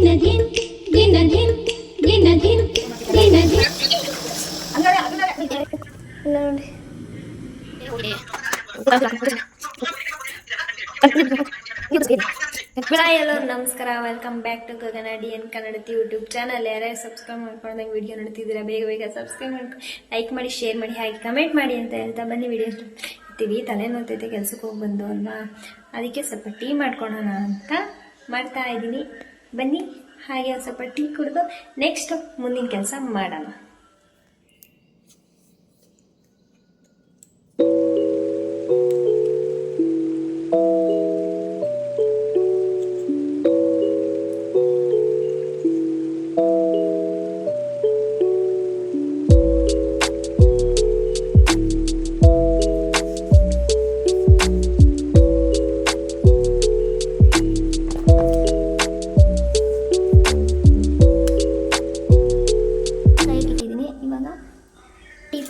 ಎಲ್ಲೋ ನಮಸ್ಕಾರ, welcome back to Gagana DN Kannadathi YouTube channel. ಯಾರ್ಯಾರು subscribe ಮಾಡ್ಕೊಂಡಂಗೆ ವಿಡಿಯೋ ನೋಡ್ತಿದ್ದೀರಾ, ಬೇಗ ಬೇಗ ಸಬ್ಸ್ಕ್ರೈಬ್ ಮಾಡ್ಕೊಂಡು ಲೈಕ್ ಮಾಡಿ, ಶೇರ್ ಮಾಡಿ, ಹಾಗೆ ಕಮೆಂಟ್ ಮಾಡಿ ಅಂತ ಹೇಳ್ತಾ ಬನ್ನಿ ವಿಡಿಯೋ ಇರ್ತೀವಿ. ತಲೆ ನೋಡ್ತೈತೆ, ಕೆಲ್ಸಕ್ಕೆ ಹೋಗಿ ಬಂದು ಅಲ್ವಾ, ಅದಕ್ಕೆ ಸ್ವಲ್ಪ ಟೀ ಮಾಡ್ಕೊಳ್ಳೋಣ ಅಂತ ಮಾಡ್ತಾ ಇದ್ದೀನಿ. ಬನ್ನಿ, ಹಾಗೆ ಸ್ವಲ್ಪ ಟೀ ಕುಡಿದು ನೆಕ್ಸ್ಟ್ ಮುಂದಿನ ಕೆಲಸ ಮಾಡೋಣ.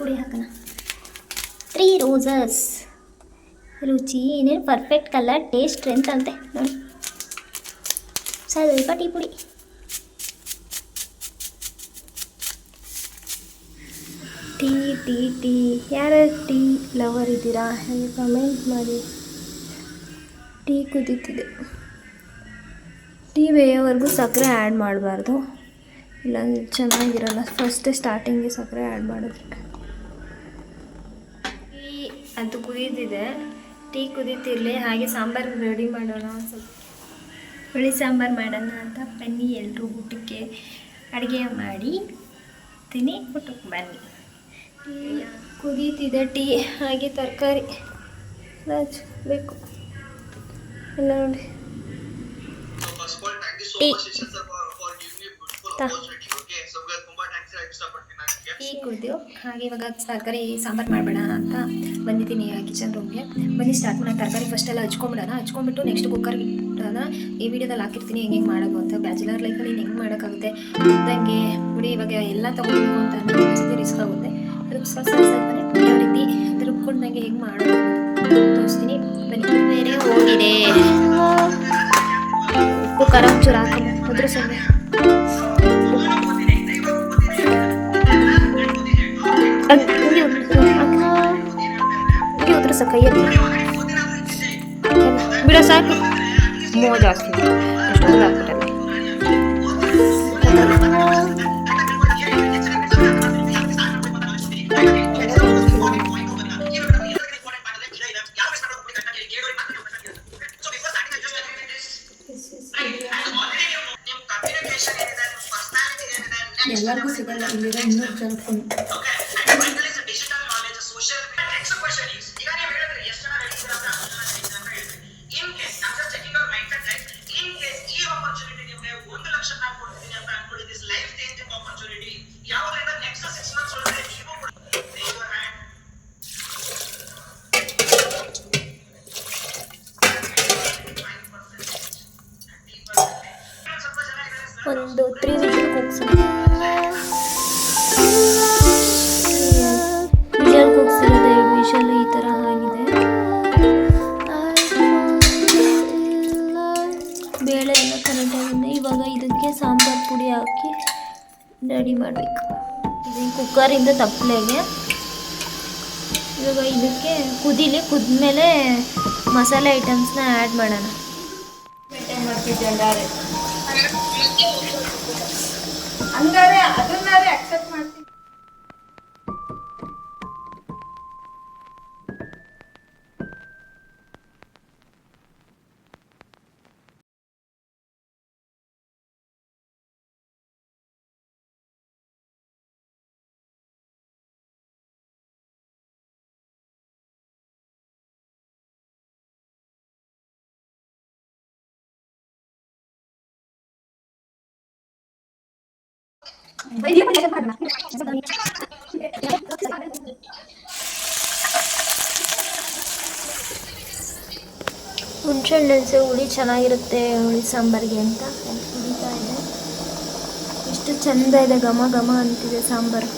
ಪುಡಿ ಹಾಕೋಣ. 3 ರೋಸಸ್ ರುಚಿ ಏನೇನು ಪರ್ಫೆಕ್ಟ್ ಕಲರ್ ಟೇಸ್ಟ್ ಸ್ಟ್ರೆಂತ್ ಅಂತೆ ನೋಡಿ. ಸ್ವಲ್ಪ ಟೀ ಪುಡಿ, ಟೀ ಟೀ ಟೀ ಯಾರ್ಯಾರು ಟೀ ಲವರ್ ಇದ್ದೀರಾ ಹಾಗೆ ಕಮೆಂಟ್ ಮಾಡಿ. ಟೀ ಕುದೀತಿದೆ. ಟೀ ಬೇಯೋವರೆಗೂ ಸಕ್ಕರೆ ಆ್ಯಡ್ ಮಾಡಬಾರ್ದು, ಇಲ್ಲ ಚೆನ್ನಾಗಿರಲ್ಲ. ಫಸ್ಟ್ ಸ್ಟಾರ್ಟಿಂಗ್ಗೆ ಸಕ್ಕರೆ ಆ್ಯಡ್ ಮಾಡಿದ್ರೆ. ಟೀ ಅಂತೂ ಕುದೀತಿದೆ, ಟೀ ಕುದೀತಿರಲಿ. ಹಾಗೆ ಸಾಂಬಾರು ರೆಡಿ ಮಾಡೋಣ. ಸ್ವಲ್ಪ ಹುಳಿ ಸಾಂಬಾರು ಮಾಡೋಣ ಅಂತ ಬನ್ನಿ. ಎಲ್ಲರೂ ಊಟಕ್ಕೆ ಅಡುಗೆ ಮಾಡಿ ತಿನ್ನಿ, ಊಟಕ್ಕೆ ಬನ್ನಿ. ಟೀ ಕುದೀತಿದೆ, ಟೀ ಹಾಗೆ ತರಕಾರಿ ಬೇಕು ಎಲ್ಲ ನೋಡಿ. ಟೀ ಕುಡಿದು ಹಾಗೆ ಇವಾಗ ತರಕಾರಿ ಸಾಂಬಾರು ಮಾಡಬೇಡ ಅಂತ ಬಂದಿದ್ದೀನಿ ಕಿಚನ್ ರೂಮ್ಗೆ. ಬನ್ನಿ ಸ್ಟಾರ್ಟ್ ಮಾಡೋಣ. ತರಕಾರಿ ಫಸ್ಟ್ ಎಲ್ಲ ಹಚ್ಕೊಂಬಿಡೋಣ. ಹಚ್ಕೊಂಡ್ಬಿಟ್ಟು ನೆಕ್ಸ್ಟ್ ಕುಕ್ಕರ್ಗೆ ಇಡೋಣ. ಈ ವಿಡಿಯೋದಲ್ಲಿ ಹಾಕಿರ್ತೀನಿ ಹೆಂಗೆ ಮಾಡೋದು ಅಂತ. ಬ್ಯಾಚುಲರ್ ಲೈಫಲ್ಲಿ ಹೆಂಗೆ ಮಾಡೋಕ್ಕಾಗುತ್ತೆ ಇದ್ದಂಗೆ ಬಿಡಿ. ಇವಾಗ ಎಲ್ಲ ತೊಗೊಳ್ಬೇಕು ಅಂತ ಅಂದರೆ ರಿಸ್ಕ್ ಆಗುತ್ತೆ. ಅದಕ್ಕೋಸ್ಕರ ಸ್ವಲ್ಪ ಯಾವ ರೀತಿ ರುಬ್ಕೊಂಡಂಗೆ ಹೆಂಗೆ ಮಾಡೋದು ತೋರಿಸ್ತೀನಿ ಬನ್ನಿ. ಬೇರೆ ಹೋಗಿದೆ, ಉಪ್ಪು ಖಾರ ಒಂಚೂರು ಹಾಕಿ ಉದ್ರ ಸೊನ್ನೆ ಉದ್ರ ಸ ಕೈಯಲ್ಲಿ ಬಿಡ ಸಾಕು. ಮೋ ಜಾಸ್ತಿ ಎಷ್ಟೊಂದು ಹಾಕ್ಬಿಟ್ಟಲ್ಲ. ಎಲ್ಲರಿಗೂ ಸಿಗಲ್ಲ, ಇಲ್ಲಿರೋ ಇನ್ನೂರು ಜನ. ಒಂದು 3 ವಿಷಲ್ ಕೂಗ್ಸೋಣ. ವಿಷಲ್ ಕೂಗ್ಸಿರೋದು 2 ವಿಷಲ್ ಈ ಥರ ಆಗಿದೆ. ಬೇಳೆ ಎಲ್ಲ ಕರೆಕ್ಟಾಗಿದೆ. ಇವಾಗ ಇದಕ್ಕೆ ಸಾಂಬಾರು ಪುಡಿ ಹಾಕಿ ರೆಡಿ ಮಾಡಬೇಕು. ಇದು ಕುಕ್ಕರಿಂದ ತಪ್ಪಲೆಗೆ. ಇವಾಗ ಇದಕ್ಕೆ ಕುದೀಲಿ, ಕುದ್ಮೇಲೆ ಮಸಾಲೆ ಐಟಮ್ಸ್ನ ಆ್ಯಡ್ ಮಾಡೋಣ. ಹಂಗಾರೆ ಅದನ್ನಾರೆ ಅಕ್ಸೆಪ್ಟ್ ಮಾಡ್ತೀನಿ. ಹುಣಸೆಹಣ್ಣು ಹುಳಿ ಚೆನ್ನಾಗಿರುತ್ತೆ ಹುಳಿ ಸಾಂಬಾರಿಗೆ ಅಂತ ಕುಡಿತಾ ಇದೆ. ಎಷ್ಟು ಚೆಂದ ಇದೆ, ಘಮ ಘಮ ಅಂತಿದೆ ಸಾಂಬಾರು.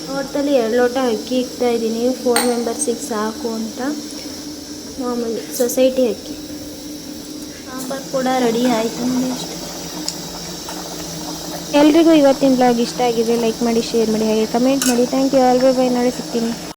ಟೋಟಲಿ 2 ಲೋಟ ಅಕ್ಕಿ ಇಕ್ತಾ ಇದ್ದೀನಿ. 4 ಮೆಂಬರ್ಸಿಗೆ ಸಾಕು ಅಂತ. ಮಾಮೂಲಿ ಸೊಸೈಟಿ ಅಕ್ಕಿ. ಸಾಂಬಾರು ಕೂಡ ರೆಡಿ ಆಯಿತು ನೋಡಿ ಅಷ್ಟೇ. ಎಲ್ರಿಗೂ ಇವತ್ತಿನ ಬ್ಲಾಗ್ ಇಷ್ಟ ಆಗಿದೆ, ಲೈಕ್ ಮಾಡಿ, ಶೇರ್ ಮಾಡಿ, ಹಾಗೆ ಕಮೆಂಟ್ ಮಾಡಿ. Thank you all. Bye bye, ನಾಳೆ ಸಿಗ್ತೀನಿ.